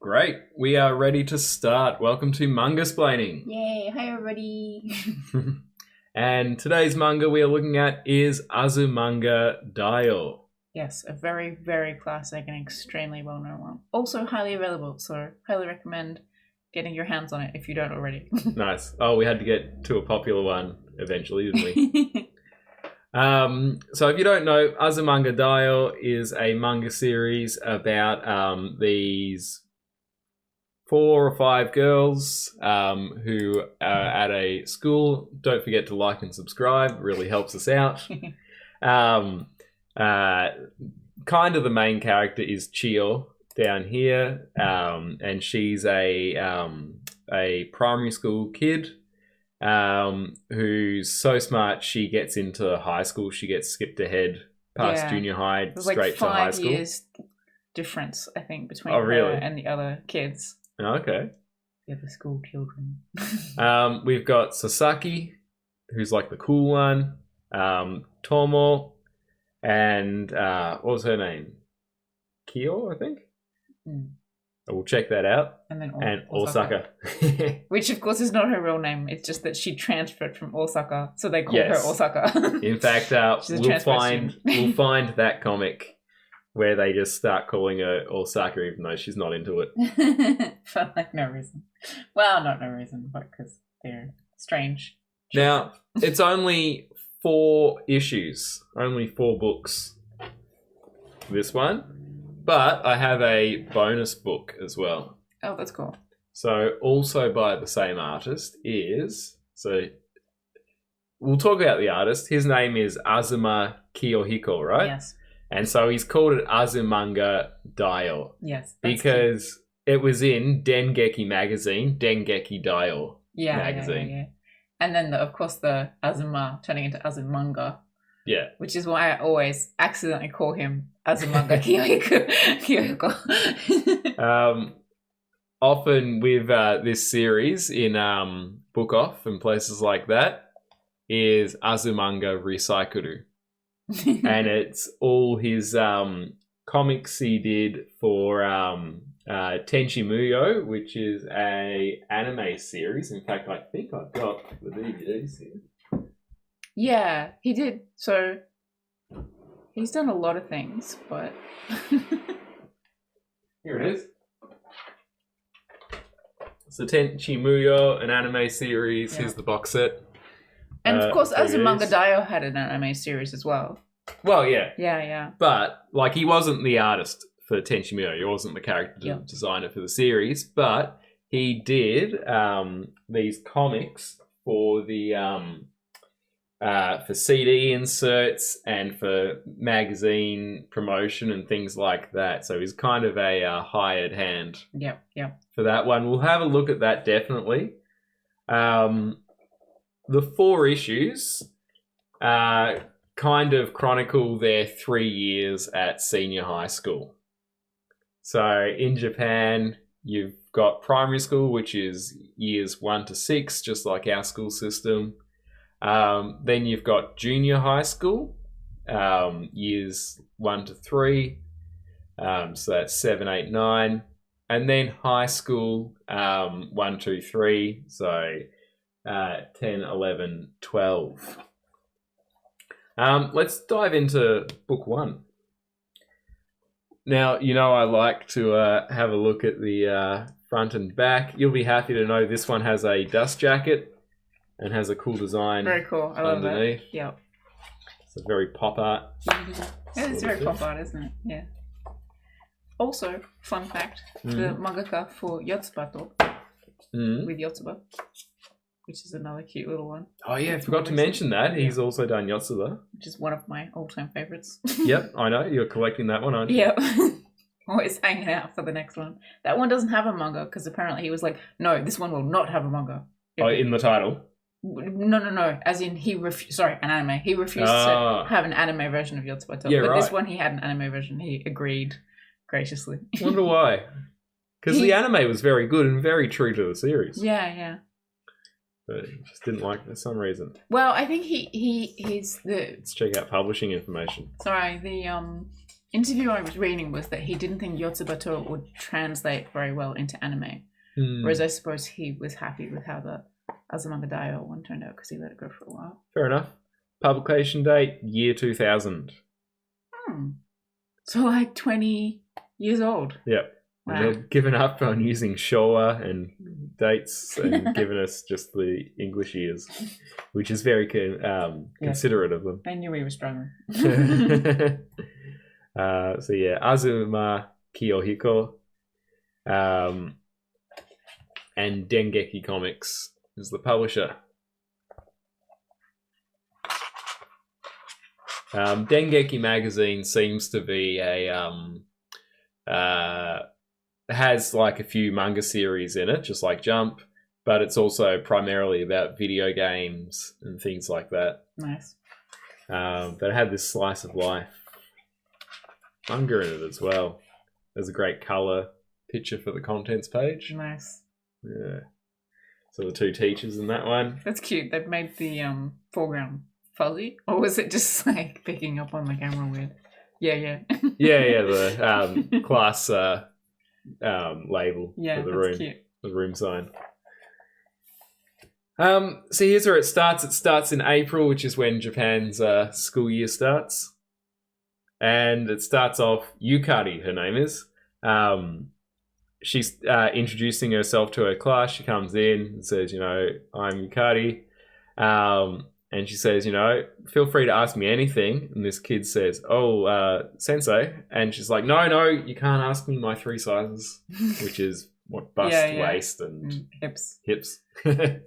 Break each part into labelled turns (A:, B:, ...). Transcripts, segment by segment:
A: Great. We are ready to start. Welcome to Mangaplaining.
B: Yay. Hi, everybody.
A: And today's manga we are looking at is Azumanga Daioh.
B: Yes, a very, very classic and extremely well-known one. Also highly available, so highly recommend getting your hands on it if you don't already.
A: Nice. Oh, we had to get to a popular one eventually, didn't we? So if you don't know, Azumanga Daioh is a manga series about these 4 or 5 girls who are at a school. Don't forget to like and subscribe. It really helps us out. Kind of the main character is Chiyo down here, and she's a primary school kid who's so smart she gets into high school. She gets skipped ahead past junior high straight to high school.
B: 5 years difference, I think, between
A: really?
B: her and the other kids.
A: Okay.
B: The other school children.
A: We've got Sasaki, who's like the cool one, Tomo, and what was her name? Kyo, I think. We'll check that out.
B: And then
A: Osaka.
B: Which, of course, is not her real name. It's just that she transferred from Osaka, so they call her Osaka.
A: In fact, we'll find that comic where they just start calling her Osaka, even though she's not into it.
B: For like no reason. Well, not no reason, but because they're strange.
A: Now, it's only 4 issues, only 4 books. This one. But I have a bonus book as well.
B: Oh, that's cool.
A: So, also by the same artist is... So, we'll talk about the artist. His name is Azuma Kiyohiko, right?
B: Yes.
A: And so he's called it Azumanga Daioh.
B: Yes.
A: Because it was in Dengeki magazine, Dengeki Daioh magazine.
B: Yeah. And then, of course, the Azuma turning into Azumanga.
A: Yeah.
B: Which is why I always accidentally call him Azumanga Kiyohiko.
A: Often with this series in Book Off and places like that is Azumanga Recycuru. And it's all his comics he did for Tenchi Muyo, which is a anime series. In fact, I think I've got the DVDs here.
B: Yeah, he did. So he's done a lot of things, but
A: here it is. So Tenchi Muyo, an anime series. Yeah. Here's the box set.
B: And of course, Azumanga Daioh had an anime series as well.
A: Well, yeah.
B: Yeah.
A: But, like, he wasn't the artist for Tenchi Muyo. He wasn't the character designer for the series. But he did these comics for the for CD inserts and for magazine promotion and things like that. So he's kind of a hired hand.
B: Yep.
A: For that one. We'll have a look at that, definitely. The 4 issues kind of chronicle their 3 years at senior high school. So in Japan, you've got primary school, which is years 1 to 6, just like our school system. Then you've got junior high school, years 1 to 3. So that's 7, 8, 9. And then high school, 1, 2, 3. So 10, 11, 12. Let's dive into book 1. Now, you know I like to have a look at the front and back. You'll be happy to know this one has a dust jacket and has a cool design.
B: Very cool. I love
A: underneath.
B: that. Yeah.
A: It's a very pop art.
B: It's very pop art, isn't it? Yeah. Also, fun fact, the mangaka for Yotsubato, with Yotsuba, which is another cute little one.
A: Oh yeah, I forgot to mention that. He's also done Yotsuba.
B: Which is one of my all-time favourites.
A: Yep, I know. You're collecting that one, aren't you?
B: Yep. Always hanging out for the next one. That one doesn't have a manga, because apparently he was like, no, this one will not have a manga.
A: Oh, in the title?
B: No. As in, an anime. He refused to have an anime version of Yotsubato.
A: Yeah,
B: but this one, he had an anime version. He agreed graciously.
A: Wonder why. Because the anime was very good and very true to the series.
B: Yeah.
A: But he just didn't like it for some reason.
B: Well, I think he's the...
A: Let's check out publishing information.
B: Sorry, interview I was reading was that he didn't think Yotsubato would translate very well into anime. Whereas I suppose he was happy with how the Azumanga Daioh one turned out because he let it go for a while.
A: Fair enough. Publication date, year 2000.
B: So like 20 years old.
A: Yep.
B: Wow.
A: And they've given up on using Showa and dates and given us just the English years, which is very considerate of them.
B: I knew he was struggling.
A: So yeah, Azuma Kiyohiko and Dengeki Comics is the publisher. Dengeki magazine seems to be has like a few manga series in it, just like Jump, but it's also primarily about video games and things like that.
B: Nice.
A: But it had this slice of life manga in it as well. There's a great color picture for the contents page.
B: Nice.
A: Yeah. So the two teachers in that one.
B: That's cute. They've made the foreground fuzzy, or was it just like picking up on the camera weird? Yeah.
A: The class label for the room.
B: Cute.
A: The room sign. So here's where it starts. It starts in April, which is when Japan's school year starts. And it starts off, Yukari, her name is. She's introducing herself to her class. She comes in and says, I'm Yukari. And she says, feel free to ask me anything. And this kid says, sensei. And she's like, no, you can't ask me my 3 sizes, which is what, bust, waist, and
B: hips.
A: And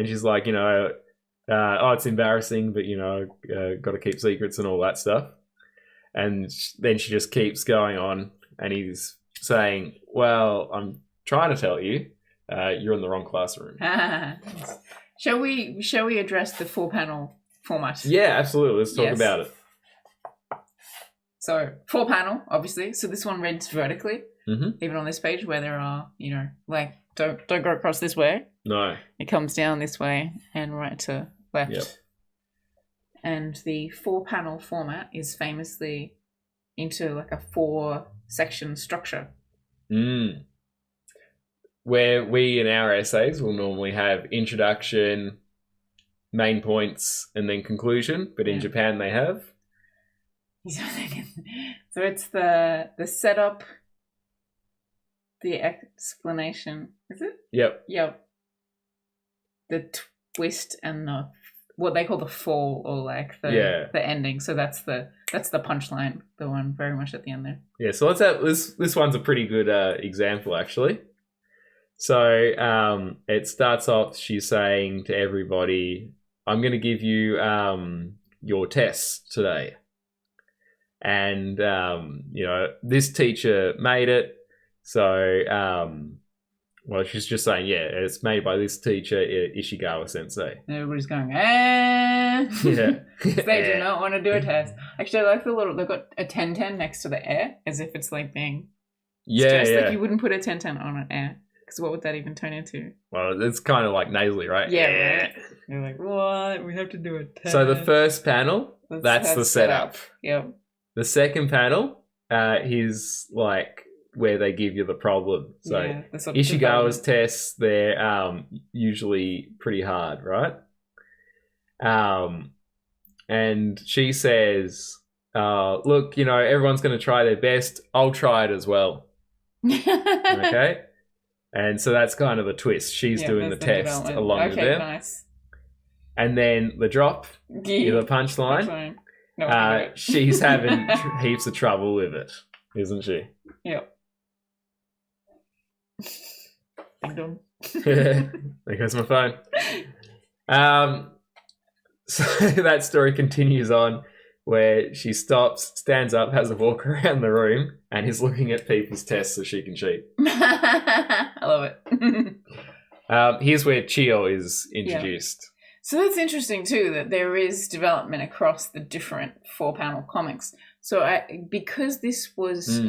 A: she's like, it's embarrassing, but, got to keep secrets and all that stuff. And then she just keeps going on, and he's saying, well, I'm trying to tell you, you're in the wrong classroom.
B: Shall we address the 4-panel format?
A: Yeah, absolutely. Let's talk about it.
B: So 4-panel, obviously. So this one reads vertically, even on this page where there are, don't go across this way.
A: No.
B: It comes down this way and right to left.
A: Yep.
B: And the 4-panel format is famously into like a 4-section structure.
A: Where we in our essays will normally have introduction, main points, and then conclusion, but in Japan they have.
B: So it's the setup, the explanation, is it?
A: Yep.
B: The twist and the what they call the fall, or like the ending. So that's the punchline, the one very much at the end there. Yeah.
A: So let's have this one's a pretty good example actually. So it starts off, she's saying to everybody, I'm going to give you your tests today. And, this teacher made it. So, she's just saying, it's made by this teacher, Ishigawa sensei.
B: And everybody's going, Yeah. They do not want to do a test. Actually, I like they've got a 10-10 next to the air, as if it's like being stressed. Like you wouldn't put a 10-10 on an air. Because what would that even turn into?
A: Well, it's kind of like nasally, right?
B: Yeah. Right. You're like, what? We have to do a test.
A: So the first panel, that's the setup.
B: Yep.
A: The second panel is like where they give you the problem. So Ishigawa's tests, they're usually pretty hard, right? And she says, look, everyone's going to try their best. I'll try it as well. Okay? And so that's kind of the twist. She's doing the test along with them. Nice. And then the drop, the punchline. No, she's having heaps of trouble with it, isn't she?
B: Yep. Ding dong.
A: There goes my phone. So that story continues on, where she stops, stands up, has a walk around the room, and is looking at people's tests so she can cheat.
B: I love it.
A: Here's where Chiyo is introduced.
B: Yeah. So that's interesting too, that there is development across the different 4-panel comics. So because this was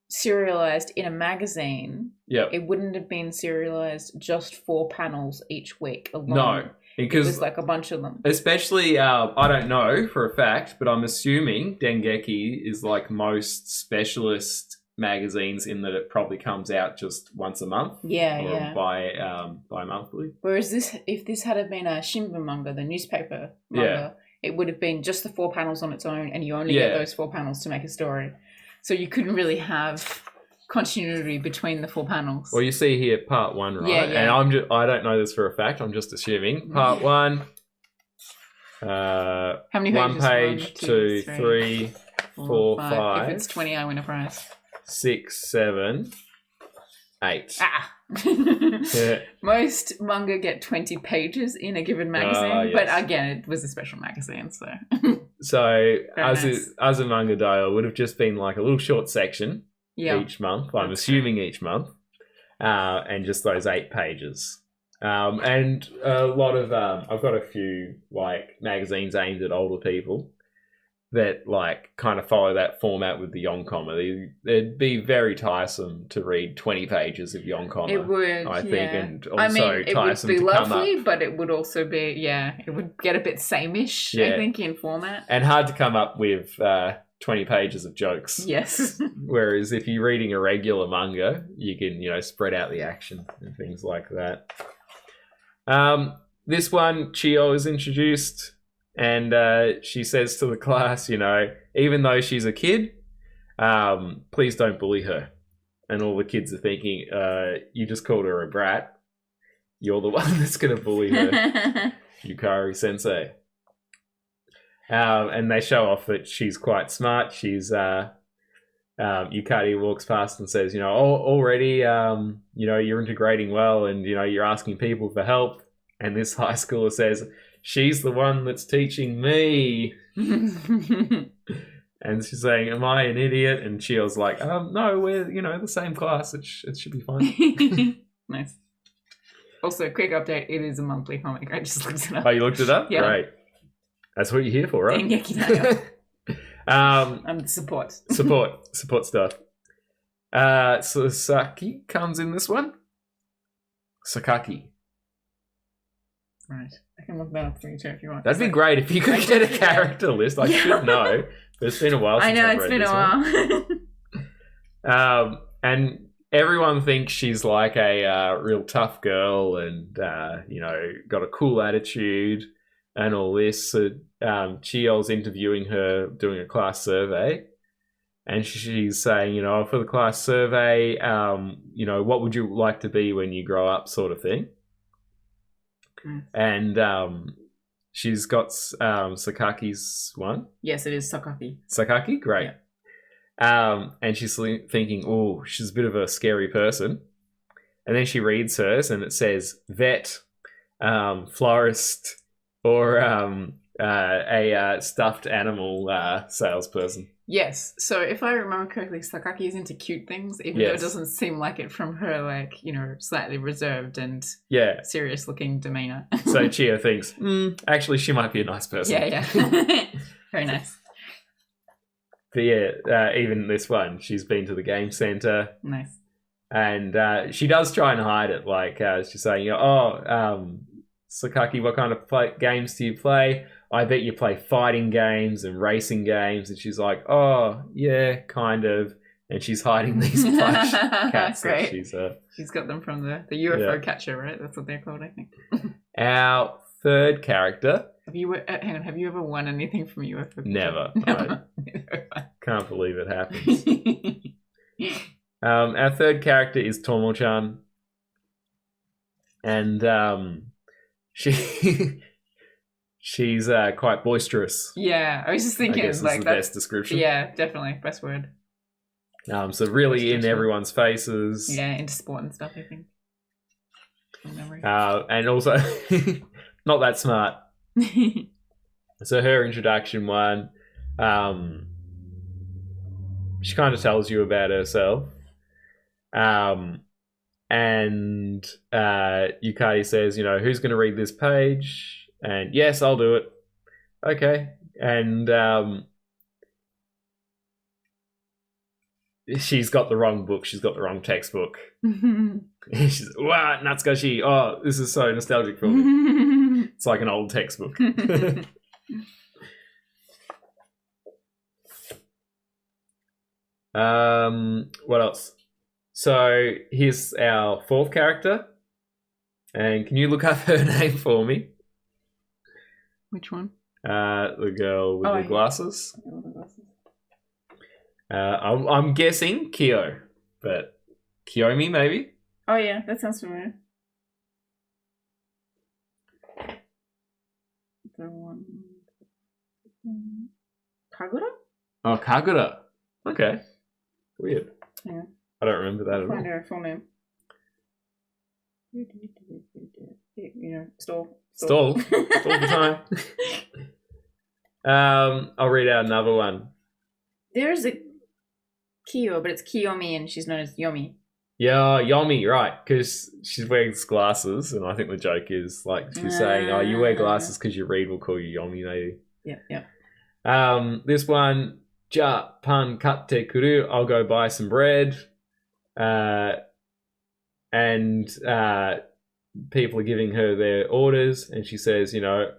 B: serialized in a magazine, it wouldn't have been serialized just 4 panels each week alone.
A: No. Because
B: it was like a bunch of them.
A: Especially, I don't know for a fact, but I'm assuming Dengeki is like most specialist magazines in that it probably comes out just once a month.
B: Yeah.
A: Bi-monthly.
B: Whereas if this had been a Shimbun manga, the newspaper manga, it would have been just the 4 panels on its own, and you only get those 4 panels to make a story. So you couldn't really have continuity between the 4 panels.
A: Well, you see here part 1, right?
B: Yeah.
A: And I don't know this for a fact. I'm just assuming. Part 1.
B: How many
A: one
B: pages?
A: page, 2, 3, 4, 5.
B: If it's 20, I win a prize.
A: 6, 7, 8.
B: Most manga get 20 pages in a given magazine, but again, it was a special magazine, so.
A: So,
B: nice.
A: Azumanga Daioh would have just been like a little short section each month. I'm assuming each month, and just those 8 pages. And a lot of I've got a few like magazines aimed at older people that like kind of follow that format with the yonkoma. It'd be very tiresome to read 20 pages of yonkoma.
B: It would,
A: I think, and also
B: it
A: tiresome
B: would be
A: to
B: lovely,
A: come up.
B: but it would also be it would get a bit sameish. I think in format,
A: and hard to come up with 20 pages of jokes.
B: Yes.
A: Whereas if you're reading a regular manga, you can spread out the action and things like that. This one, Chiyo is introduced. And she says to the class, even though she's a kid, please don't bully her. And all the kids are thinking, you just called her a brat. You're the one that's going to bully her, Yukari sensei. And they show off that she's quite smart. Yukari walks past and says, already, you're integrating well and, you're asking people for help. And this high schooler says, she's the one that's teaching me. And she's saying, am I an idiot? And Chiyo's like, no, we're, the same class. It should be fine.
B: Nice. Also, quick update, it is a monthly comic. I just looked it up.
A: Oh, you looked it up?
B: Yeah.
A: Great. That's what you're here for, right?
B: Dengeki Daioh. Support.
A: Support stuff. Sasaki comes in this one. Sakaki.
B: Right. I can look that up for you too if you want.
A: That'd be great if you could get a character list. I should know. But it's been a while since I've read this one. And everyone thinks she's like a real tough girl and, got a cool attitude and all this. So, Chiyo's interviewing her, doing a class survey. And she's saying, for the class survey, what would you like to be when you grow up sort of thing. And she's got Sakaki's one.
B: Yes, it is Sakaki.
A: Sakaki? Great. Yeah. And she's thinking, oh, she's a bit of a scary person. And then she reads hers and it says vet, florist, or a stuffed animal salesperson.
B: Yes. So if I remember correctly, Sakaki is into cute things, even though it doesn't seem like it from her, slightly reserved and serious-looking demeanor.
A: So Chiyo thinks, actually, she might be a nice person.
B: Yeah. Very nice.
A: But even this one, she's been to the game center.
B: Nice.
A: And she does try and hide it. Like, she's saying, Sakaki, what kind of games do you play? I bet you play fighting games and racing games. And she's like, oh, yeah, kind of. And she's hiding these plush cats.
B: Great.
A: That
B: she's got them from the UFO catcher, right? That's what they're called, I think.
A: Our third character.
B: Have you ever won anything from UFO?
A: Never. I can't believe it happens. Our third character is Tomo-chan. And she's quite boisterous.
B: Yeah, I was just thinking,
A: I guess
B: like,
A: is the best description.
B: Yeah, definitely, best word.
A: So really in everyone's faces.
B: Yeah, into sport and stuff, I think. From memory.
A: And also not that smart. So her introduction one, she kind of tells you about herself. And Yukari says, who's going to read this page? And yes, I'll do it. Okay. And she's got the wrong book. She's got the wrong textbook. She's wow, Natsukashi. Oh, this is so nostalgic for me. It's like an old textbook. What else? So here's our fourth character. And can you look up her name for me?
B: Which one?
A: The girl with the glasses.
B: Yeah.
A: I'm guessing Kyo, but Kiyomi maybe?
B: Oh yeah, that sounds familiar. The one... Kagura?
A: Oh, Kagura. Okay. Weird.
B: Yeah.
A: I don't remember that at all.
B: Find her full name. Stall.
A: Stall the time. I'll read out another one.
B: There's a Kiyo, but it's Kiyomi and she's known as Yomi.
A: Yeah, Yomi, right, because she's wearing glasses, and I think the joke is, like, she's saying, oh, you wear glasses because you read, we'll call you Yomi, maybe.
B: Yeah.
A: This one, Ja pan katte kuru, I'll go buy some bread. And people are giving her their orders, and she says,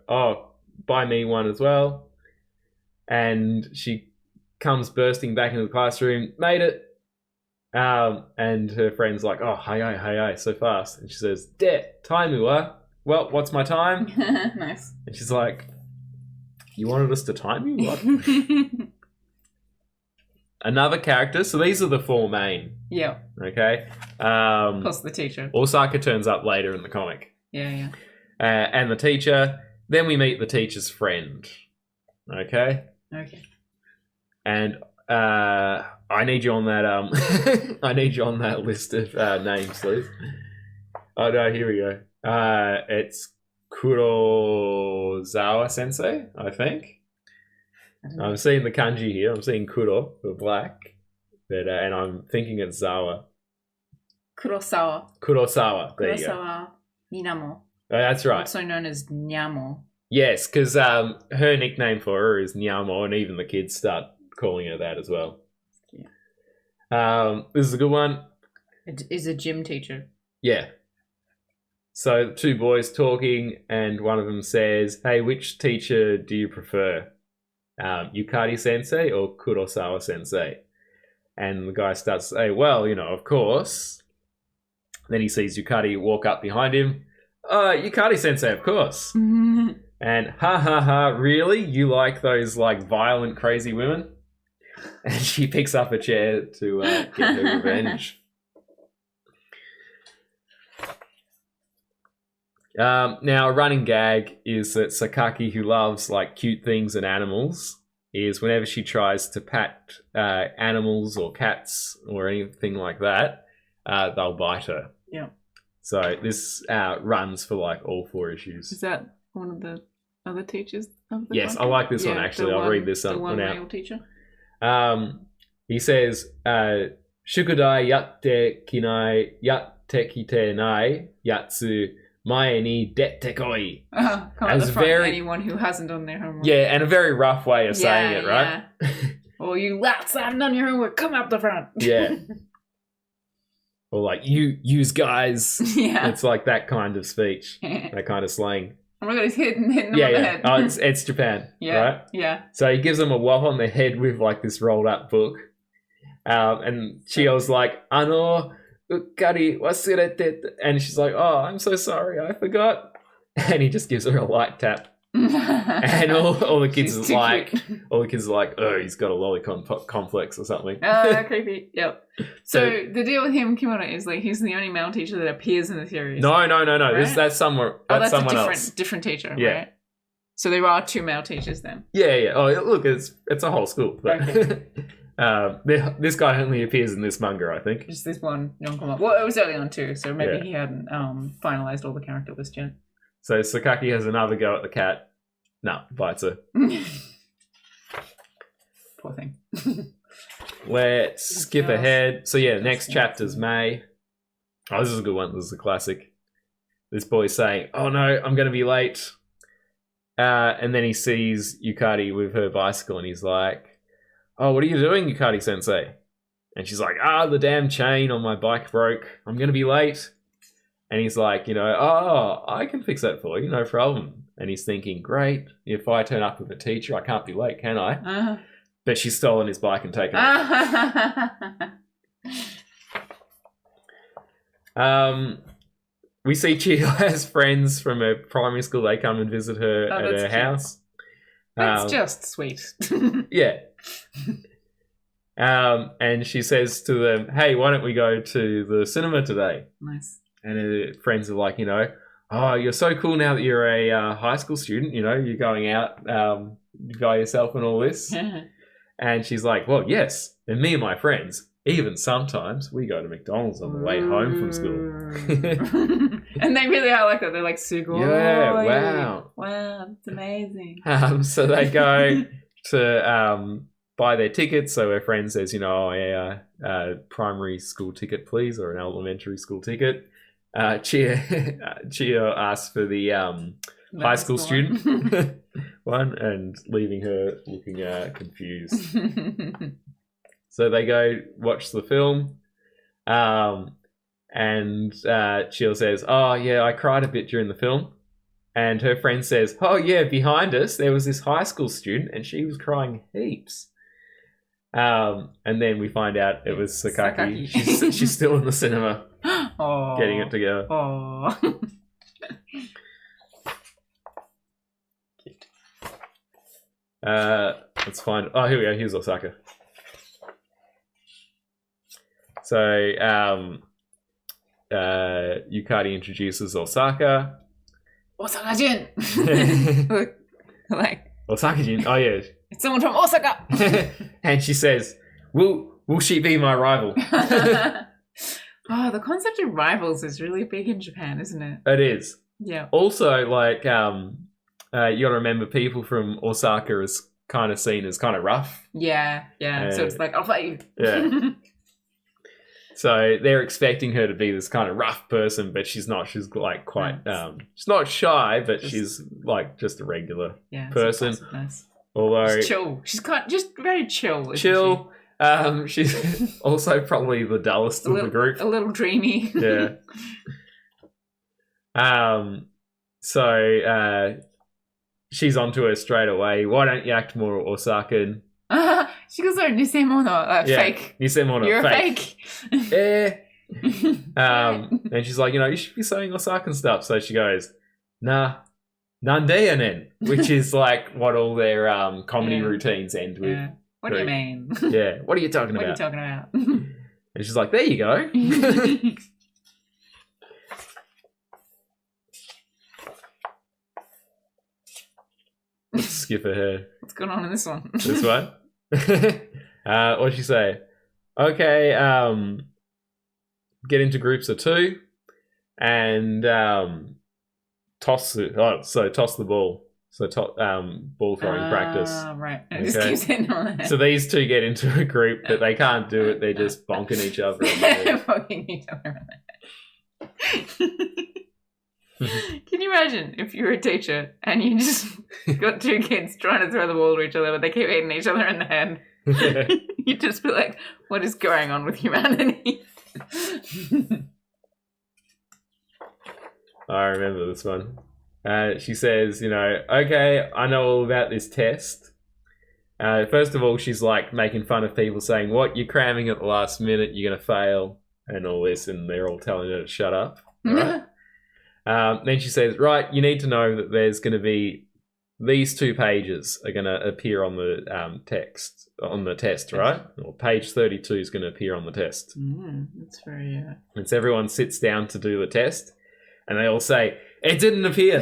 A: oh, buy me one as well. And she comes bursting back into the classroom, made it. And her friend's like, oh, hi, so fast. And she says, De, time wa. Well, what's my time?
B: Nice.
A: And she's like, you wanted us to time you? What? Another character. So these are the four main.
B: Yeah.
A: Okay.
B: Plus the teacher.
A: Osaka turns up later in the comic.
B: Yeah.
A: And the teacher. Then we meet the teacher's friend. Okay. And I need you on that. I need you on that list of names, please. Oh no, here we go. It's Kurosawa Sensei, I think. I'm seeing the kanji here. I'm seeing Kuro for black, but and I'm thinking it's Zawa.
B: Kurosawa.
A: There you go.
B: Kurosawa Minamo.
A: Oh, that's right.
B: Also known as Nyamo.
A: Yes, because her nickname for her is Nyamo, and even the kids start calling her that as well. Yeah. This is a good one.
B: It is a gym teacher.
A: Yeah. So two boys talking, and one of them says, "Hey, which teacher do you prefer? Yukari Sensei or Kurosawa Sensei?" And the guy starts to say, well, of course. Then he sees Yukari walk up behind him. Yukari Sensei, of course. And ha, really? You like those violent, crazy women? And she picks up a chair to get her revenge. Now, a running gag is that Sakaki, who loves cute things and animals, is whenever she tries to pat animals or cats or anything like that, they'll bite her.
B: Yeah.
A: So this runs for all 4 issues.
B: Is that one of the other teachers of the
A: Yes,
B: country?
A: I like this one actually. I'll read this
B: one. The one
A: out.
B: male teacher?
A: He says, Shukudai yatte kite nai yatsu mae ni dette koi.
B: Come at the front, anyone who hasn't done their homework.
A: Yeah, and a very rough way of saying it, right?
B: Yeah. Or you lats haven't done your homework, come up the front.
A: Yeah. Or use guys.
B: Yeah.
A: It's that kind of speech, that kind of slang.
B: Oh my god, he's hitting them on the head.
A: Oh, it's Japan, right?
B: Yeah.
A: So he gives them a whop on the head with this rolled up book. And Chio's like, Ano, ukkari wasirete. And she's like, oh, I'm so sorry, I forgot. And he just gives her a light tap. And all the kids are like, oh, he's got a lolicon complex or something.
B: Oh, creepy. Yep. So the deal with him, Kimono, is he's the only male teacher that appears in the series.
A: No.
B: Right?
A: That's someone. That's someone else.
B: Different teacher.
A: Yeah.
B: Right? So there are 2 male teachers then.
A: Yeah. Oh, look, it's a whole school. But
B: Okay.
A: This guy only appears in this manga, I think.
B: Just this one young come up. Well, it was early on too, so maybe he hadn't finalized all the character list yet.
A: So Sakaki has another go at the cat. No, bites her.
B: Poor thing.
A: Let's skip ahead. So next chapter's May. Oh, this is a good one. This is a classic. This boy's saying, oh no, I'm going to be late. And then he sees Yukari with her bicycle and he's like, oh, what are you doing, Yukari Sensei? And she's like, the damn chain on my bike broke. I'm going to be late. And he's like, oh, I can fix that for you, no problem. And he's thinking, great, if I turn up with a teacher, I can't be late, can I?
B: Uh-huh.
A: But she's stolen his bike and taken it. We see Chiyo has friends from her primary school. They come and visit her at her house.
B: That's just sweet.
A: Yeah. And she says to them, hey, why don't we go to the cinema today?
B: Nice.
A: And her friends are like, oh, you're so cool now that you're a high school student. You're going out by yourself and all this. And she's like, well, yes. And me and my friends, even sometimes we go to McDonald's on the way home from school.
B: And they really are like that. They're like, sugoi.
A: Yeah, wow.
B: Wow, it's amazing.
A: So they go to buy their tickets. So her friend says, primary school ticket, please, or an elementary school ticket. Chiyo asks for the high school student one and leaving her looking confused. So they go watch the film, and Chiyo says, oh yeah, I cried a bit during the film. And her friend says, oh yeah, behind us there was this high school student and she was crying heaps. And then we find out it was Sakaki. She's still in the cinema.
B: Aww.
A: Getting it together.
B: Aww.
A: Let's find. Oh, here we go. Here's Osaka. So, Yukari introduces Osaka.
B: Osaka-jin. Like
A: Osaka-jin. Oh yeah.
B: It's someone from Osaka.
A: And she says, "Will she be my rival?"
B: Oh, the concept of rivals is really big in Japan, isn't it?
A: It is.
B: Yeah.
A: Also, like, you got to remember people from Osaka is kind of seen as kind of rough.
B: Yeah. So it's like, I'll fight you.
A: Yeah. So they're expecting her to be this kind of rough person, but she's not. She's like quite, she's not shy, but she's like just a regular person.
B: Nice.
A: Although
B: she's chill. She's just very chill.
A: Chill. She's also probably the dullest of the group.
B: A little dreamy.
A: Yeah. So she's onto her straight away. Why don't you act more Osakan?
B: She goes, nisemono, fake.
A: Nisemono,
B: you're
A: fake.
B: A fake.
A: And she's like, you should be saying Osakan stuff. So she goes, nah, nande yanen, which is like what all their comedy routines end with.
B: Yeah. What do you mean?
A: Yeah, what are you talking about?
B: What are you talking about?
A: And she's like, there you go. Let's skip ahead.
B: What's going on in this one?
A: This one? What'd she say? Okay, get into groups of 2 and toss the ball. So ball throwing practice.
B: Right. And just keeps hitting on that.
A: So these 2 get into a group, but they can't do it. They're just bonking each other.
B: Bonking each other. Can you imagine if you were a teacher and you just got 2 kids trying to throw the ball to each other, but they keep hitting each other in the head? You'd just be like, what is going on with humanity?
A: I remember this one. She says, okay, I know all about this test. First of all, she's like making fun of people saying, what, you're cramming at the last minute, you're going to fail, and all this, and they're all telling her to shut up. Right? Then she says, right, you need to know that there's going to be these 2 pages are going to appear on the text, on the test, right? Or page 32 is going to appear on the test.
B: That's very...
A: And so everyone sits down to do the test, and they all say, it didn't appear.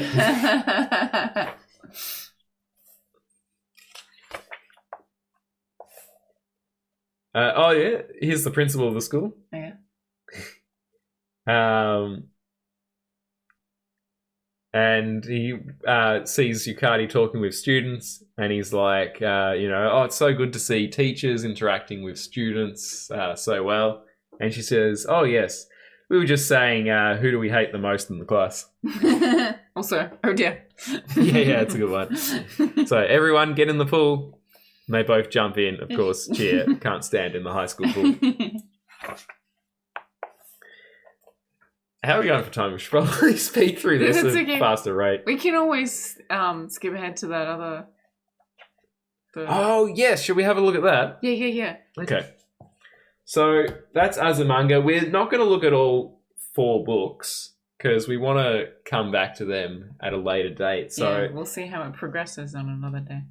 A: Oh, yeah, here's the principal of the school.
B: Yeah.
A: And he sees Yukari talking with students, and he's like, oh, it's so good to see teachers interacting with students so well. And she says, oh, yes, we were just saying, who do we hate the most in the class?
B: Also, oh dear.
A: Yeah, it's a good one. So everyone get in the pool. And they both jump in. Of course, Chia can't stand in the high school pool. How are we going for time? We should probably speed through this at a faster rate.
B: We can always skip ahead to that other...
A: Oh, yes. Should we have a look at that?
B: Yeah.
A: Okay. So that's Azumanga. We're not going to look at all 4 books because we want to come back to them at a later date. So
B: yeah, we'll see how it progresses on another day.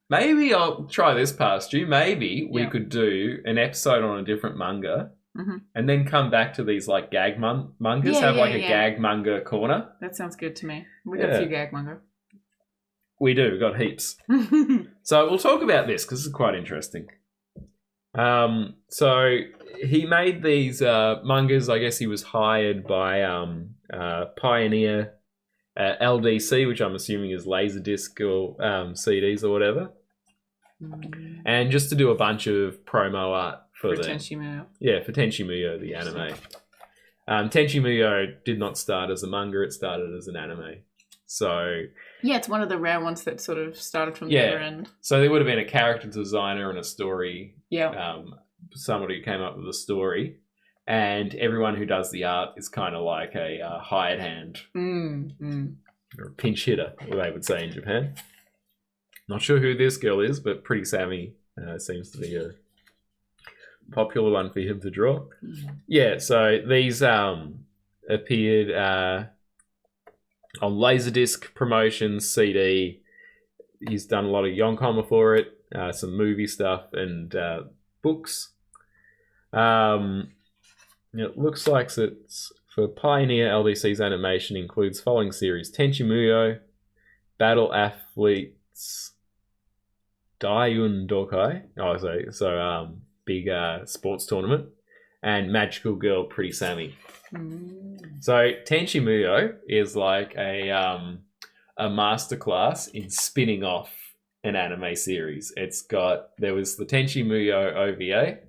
A: Maybe I'll try this past you. Maybe we could do an episode on a different manga and then come back to these like gag mangas. Have a gag manga corner.
B: That sounds good to me. We got a few gag manga.
A: We do. We've got heaps. So we'll talk about this because it's quite interesting. So he made these mangas. I guess he was hired by Pioneer LDC, which I'm assuming is Laserdisc or CDs or whatever. And just to do a bunch of promo art for
B: Tenchi Muyo.
A: Yeah, for Tenchi Muyo, the anime. Tenchi Muyo did not start as a manga, it started as an anime. So...
B: Yeah, it's one of the rare ones that sort of started from there. And
A: so there would have been a character designer and a story.
B: Yeah.
A: Somebody who came up with a story. And everyone who does the art is kind of like a hired hand. Or a pinch hitter, they would say in Japan. Not sure who this girl is, but pretty savvy. Seems to be a popular one for him to draw. Yeah, so these appeared on Laserdisc promotions, CD. He's done a lot of yonkoma for it, some movie stuff and books. It looks like it's for Pioneer. LDC's animation includes following series: Tenchi Muyo, Battle Athletes Daiyun Dokai. So big sports tournament, and Magical Girl Pretty Sammy. So Tenchi Muyo is like a masterclass in spinning off an anime series. There was the Tenchi Muyo OVA.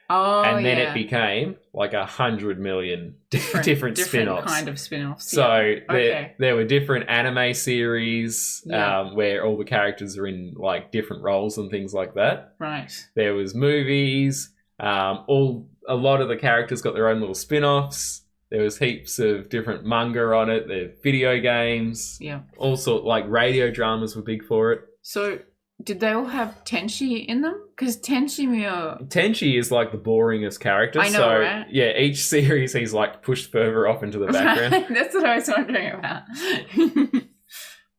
A: And then it became like 100 million different spin-offs.
B: Kind of spin-offs.
A: So there were different anime series where all the characters are in like different roles and things like that.
B: Right.
A: There was movies. A lot of the characters got their own little spin-offs. There was heaps of different manga on it. There video games.
B: Yeah.
A: Also, like radio dramas were big for it.
B: So did they all have Tenchi in them? Because
A: Tenchi is like the boringest character.
B: I know, right?
A: Yeah, each series he's like pushed further off into the background.
B: That's what I was wondering about.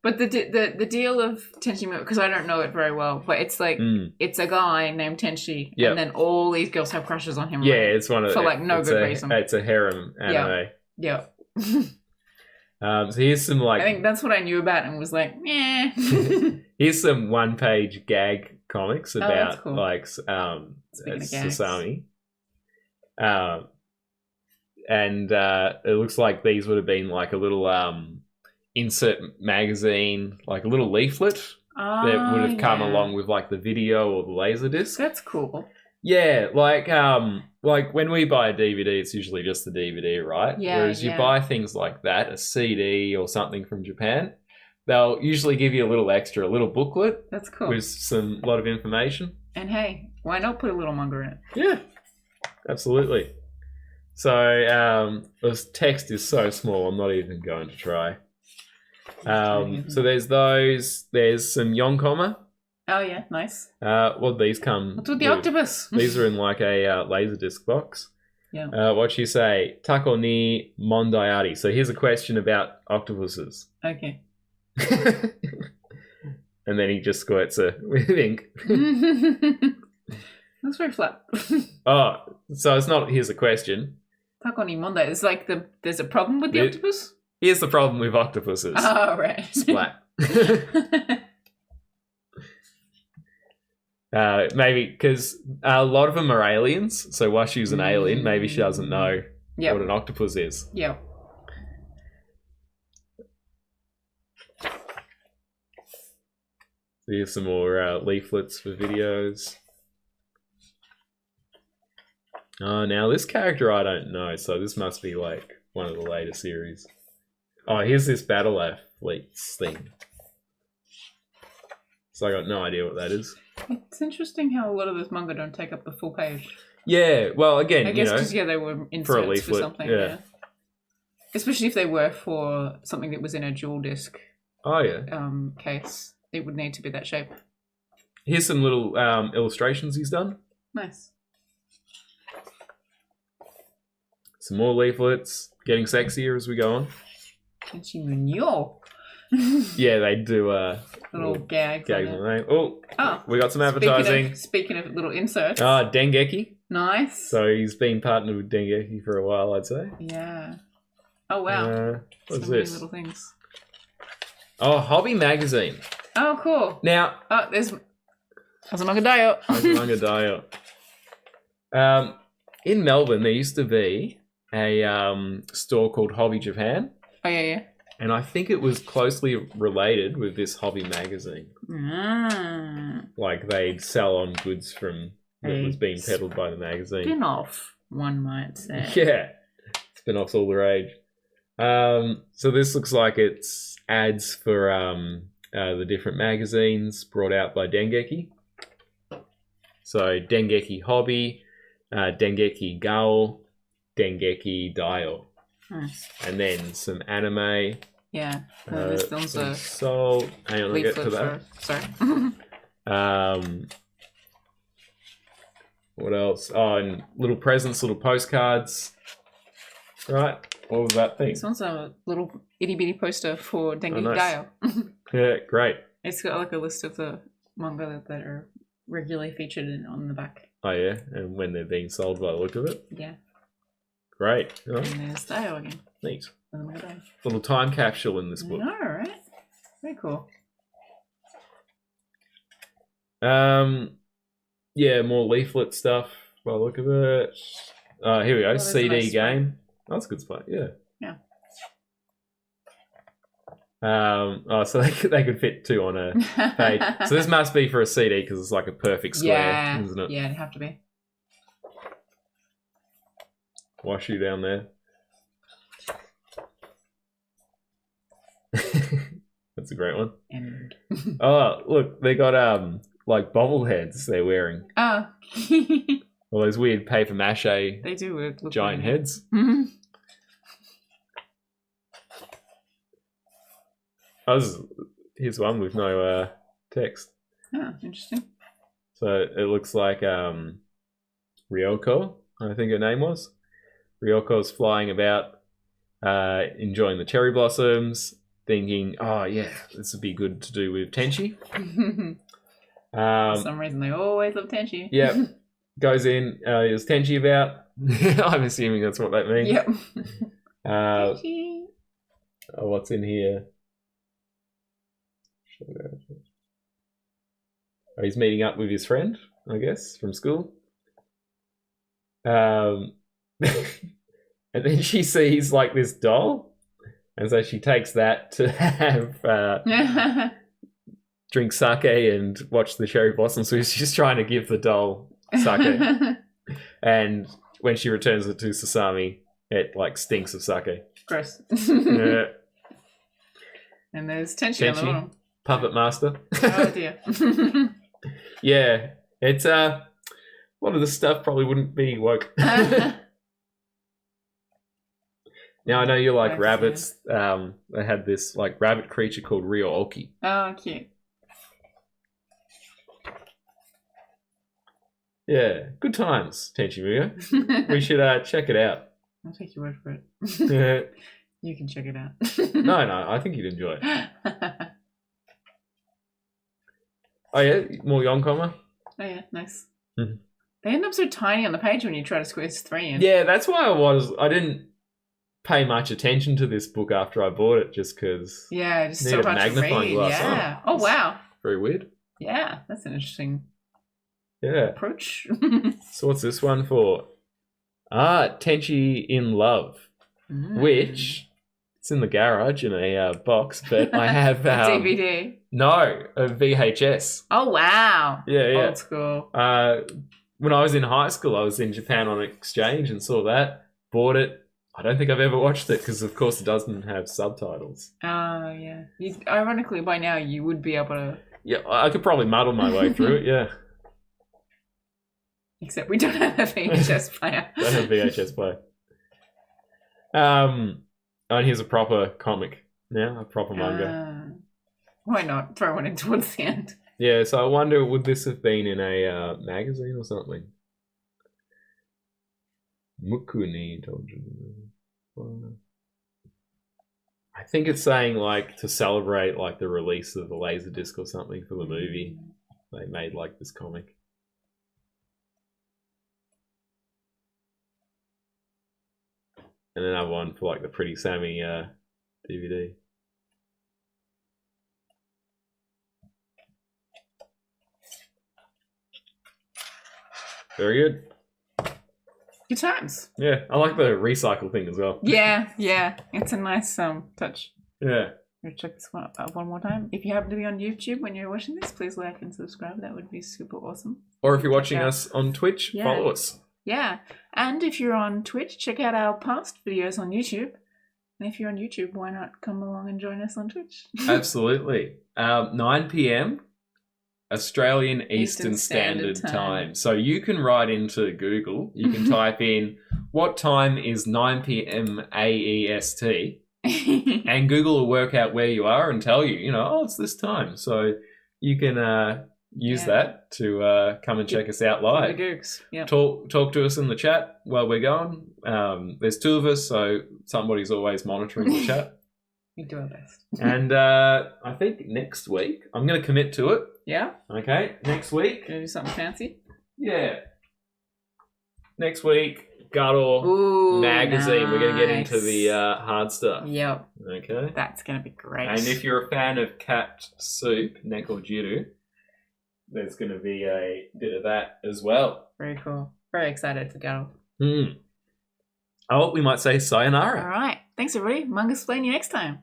B: But the deal of Tenchi Muyo, because I don't know it very well, but it's like it's a guy named Tenchi, and then all these girls have crushes on him.
A: Yeah, it's one of
B: for like no good reason.
A: It's a harem anime.
B: Yeah.
A: So here's some like...
B: I think that's what I knew about and was like, yeah.
A: Here's some one-page gag comics about
B: cool.
A: like Sasami. And it looks like these would have been like a little insert magazine, like a little leaflet that would have come along with like the video or the Laserdisc.
B: That's cool.
A: Yeah, like when we buy a DVD, it's usually just the DVD, right?
B: Yeah.
A: Whereas you buy things like that, a CD or something from Japan, they'll usually give you a little extra, a little booklet.
B: That's cool.
A: With a lot of information.
B: And hey, why not put a little manga in it?
A: Yeah, absolutely. So this text is so small, I'm not even going to try. So there's those. There's some yonkoma.
B: Oh yeah, nice.
A: What these come?
B: What's with the octopus?
A: These are in like a Laserdisc box.
B: Yeah.
A: What you say? Tako ni mondaiari. So here's a question about octopuses.
B: Okay.
A: And then he just squirts her with ink.
B: That's very flat.
A: Oh, so it's not. Here's a question.
B: Tako ni mondai. It's like there's a problem with the octopus.
A: Here's the problem with octopuses.
B: Oh right.
A: Splat. Maybe because a lot of them are aliens. So while she's an alien, maybe she doesn't know what an octopus is.
B: Yeah.
A: Here's some more leaflets for videos. Oh, now this character I don't know, so this must be like one of the later series. Oh, here's this Battle Athletes thing. So I got no idea what that is.
B: It's interesting how a lot of this manga don't take up the full page.
A: Yeah, well, again,
B: I guess because they were inserts for something.
A: Yeah.
B: Especially if they were for something that was in a dual disc case. It would need to be that shape.
A: Here's some little illustrations he's done.
B: Nice.
A: Some more leaflets. Getting sexier as we go on.
B: Tenchi Muyo.
A: Yeah, they do
B: little gags
A: on there. Oh, we got some advertising.
B: Speaking of little inserts.
A: Dengeki.
B: Nice.
A: So he's been partnered with Dengeki for a while, I'd say.
B: Yeah. Oh, wow.
A: What's this?
B: Little things.
A: Oh, Hobby Magazine.
B: Oh, cool.
A: Now...
B: there's Azumanga Daioh.
A: Azumanga Daioh. In Melbourne, there used to be a store called Hobby Japan.
B: Oh, yeah.
A: And I think it was closely related with this Hobby Magazine. Like they'd sell on goods from that was being peddled by the magazine.
B: Spin-off, one might say.
A: Yeah. Spin-offs all the rage. So this looks like it's ads for the different magazines brought out by Dengeki. So Dengeki Hobby, Dengeki Gao, Dengeki Daioh.
B: Nice.
A: And then some anime.
B: Yeah. This one's a
A: soul. Hang on, I'll get to that.
B: Sorry.
A: What else? Oh, and little presents, little postcards. Right. What was that thing?
B: This one's a little itty bitty poster for Dengeki Daioh.
A: Yeah, great.
B: It's got like a list of the manga that are regularly featured on the back.
A: Oh yeah, and when they're being sold by the look of it.
B: Yeah.
A: Great.
B: Oh. And there's Daioh again.
A: Neat. Little time capsule in this book.
B: No, right? Very cool.
A: Yeah, more leaflet stuff by the look of it. Here we go. CD nice game. Oh, that's a good spot. Yeah.
B: Yeah.
A: So they could fit two on a page. So this must be for a CD because it's like a perfect square, isn't it?
B: Yeah, it'd have to be.
A: Wash you down there. That's a great one.
B: And
A: oh, look, they got like bobbleheads they're wearing.
B: Oh.
A: All those weird paper mache.
B: They do look
A: giant
B: weird.
A: heads.
B: Mm-hmm.
A: Here's one with no text.
B: Oh, interesting.
A: So it looks like Ryoko, I think her name was. Ryoko's flying about, enjoying the cherry blossoms, thinking, oh yeah, this would be good to do with Tenchi.
B: For some reason, they always love Tenchi.
A: Yeah. Goes in, is Tenchi about? I'm assuming that's what that means.
B: Yep.
A: Tenchi. Oh, what's in here? Oh, he's meeting up with his friend, I guess, from school. And then she sees like this doll, and so she takes that to have drink sake and watch the cherry blossom. So she's trying to give the doll sake, and when she returns it to Sasami, it like stinks of sake.
B: Gross.
A: Yeah.
B: And there's Tenchi on the bottom.
A: Puppet Master.
B: Oh dear.
A: Yeah, it's a lot of the stuff probably wouldn't be woke. Now I know you like rabbits. They had this like rabbit creature called Ryo-Oki.
B: Oh, cute.
A: Yeah, good times, Tenchi Muyo. We should check it out.
B: I'll take your word for it.
A: Yeah.
B: You can check it out.
A: No, I think you'd enjoy it. Oh yeah, more Yonkoma.
B: Oh yeah, nice.
A: Mm-hmm.
B: They end up so tiny on the page when you try to squeeze 3 in.
A: Yeah, that's why I didn't pay much attention to this book after I bought it, just because.
B: Yeah, just so hard to read. Yeah. Oh wow.
A: Very weird.
B: Yeah, that's an interesting.
A: Yeah.
B: Approach.
A: So what's this one for? Tenchi in Love, which it's in the garage in a box, but I have
B: a DVD.
A: No, a VHS.
B: Oh wow!
A: Yeah.
B: Old school.
A: When I was in high school, I was in Japan on exchange and saw that. Bought it. I don't think I've ever watched it because, of course, it doesn't have subtitles.
B: Oh yeah. Ironically, by now you would be able to.
A: Yeah, I could probably muddle my way through it. Yeah.
B: Except we don't have a VHS player.
A: Don't have a VHS player. Oh, and here's a proper comic. Yeah, a proper manga.
B: Why not throw one in towards the end?
A: Yeah, so I wonder, would this have been in a magazine or something? Mukuni I think it's saying like to celebrate like the release of the Laserdisc or something for the movie. They made like this comic. And another one for like the Pretty Sammy DVD. Very good.
B: Good times.
A: Yeah, I like the recycle thing as well.
B: Yeah, it's a nice touch.
A: Yeah.
B: Check this one out one more time. If you happen to be on YouTube when you're watching this, please like and subscribe. That would be super awesome.
A: Or if you're watching us on Twitch, follow us.
B: Yeah, and if you're on Twitch, check out our past videos on YouTube. And if you're on YouTube, why not come along and join us on Twitch?
A: Absolutely. 9 p.m. Australian Eastern Standard Time. So you can write into Google, you can type in, what time is 9 p.m. AEST? And Google will work out where you are and tell you, oh, it's this time. So you can use that to come and check us out live.
B: Yep.
A: Talk to us in the chat while we're going. There's 2 of us, so somebody's always monitoring the chat.
B: We do our best.
A: And I think next week, I'm going to commit to it.
B: Yeah?
A: Okay, next week.
B: Gonna do something fancy?
A: Yeah. Next week, Gato magazine. Nice. We're going to get into the hard stuff.
B: Yep.
A: Okay.
B: That's going to be great.
A: And if you're a fan of cat soup, nekojiru, there's going to be a bit of that as well.
B: Very cool. Very excited for Gato.
A: Oh, we might say sayonara.
B: All right. Thanks, everybody. Mangaplaining you next time.